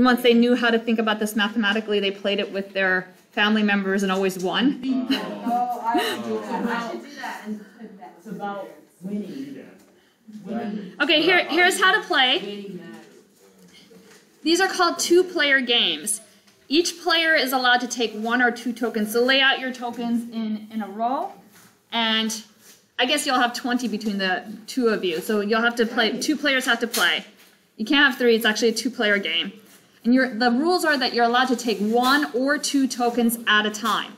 once they knew how to think about this mathematically, they played it with their family members and always won. Oh, I should do that. It's about winning. Okay, here's how to play. These are called two-player games. Each player is allowed to take 1 or 2 tokens. So lay out your tokens in a row, and I guess you'll have 20 between the 2 of you. So you'll have to play, 2 players have to play. You can't have 3, it's actually a 2-player game. And the rules are that you're allowed to take 1 or 2 tokens at a time.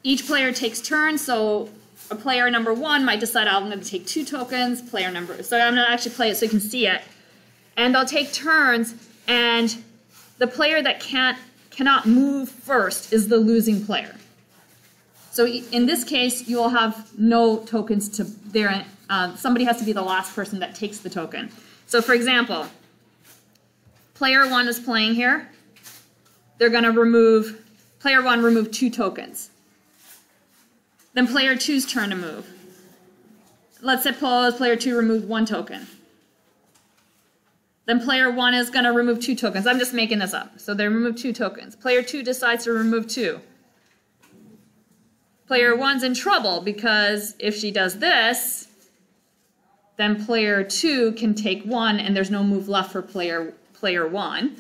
Each player takes turns, so a player number 1 might decide, I'm going to take 2 tokens, so I'm going to actually play it so you can see it. And they'll take turns, and the player that cannot move first is the losing player. So in this case, you will have no tokens to there. Somebody has to be the last person that takes the token. So for example, player 1 is playing here. They're going to player 1 remove 2 tokens. Then player 2's turn to move. Let's suppose player 2 removed 1 token. Then player 1 is going to remove 2 tokens. I'm just making this up. So they remove 2 tokens. Player 2 decides to remove 2. Player 1's in trouble because if she does this, then player 2 can take 1 and there's no move left for player 1.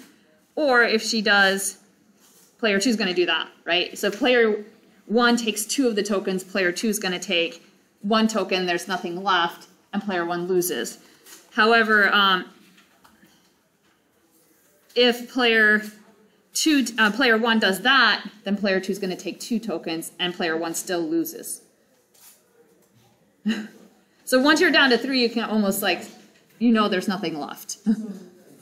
Or if she does, player 2 is going to do that, right? So player 1 takes 2 of the tokens, player 2 is going to take 1 token, there's nothing left, and player 1 loses. However, if player 1 does that, then player 2 is going to take 2 tokens, and player 1 still loses. So once you're down to 3, you can almost there's nothing left. Do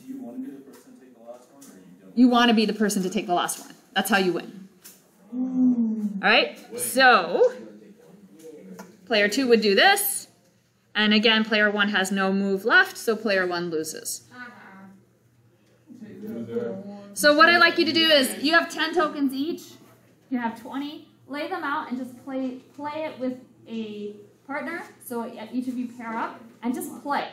you want to be the person to take the last one, or you don't? You want to be the person to take the last one. That's how you win. All right. So player 2 would do this, and again, player 1 has no move left, so player 1 loses. So what I'd like you to do is, you have 10 tokens each, you have 20, lay them out and just play it with a partner, so each of you pair up, and just play.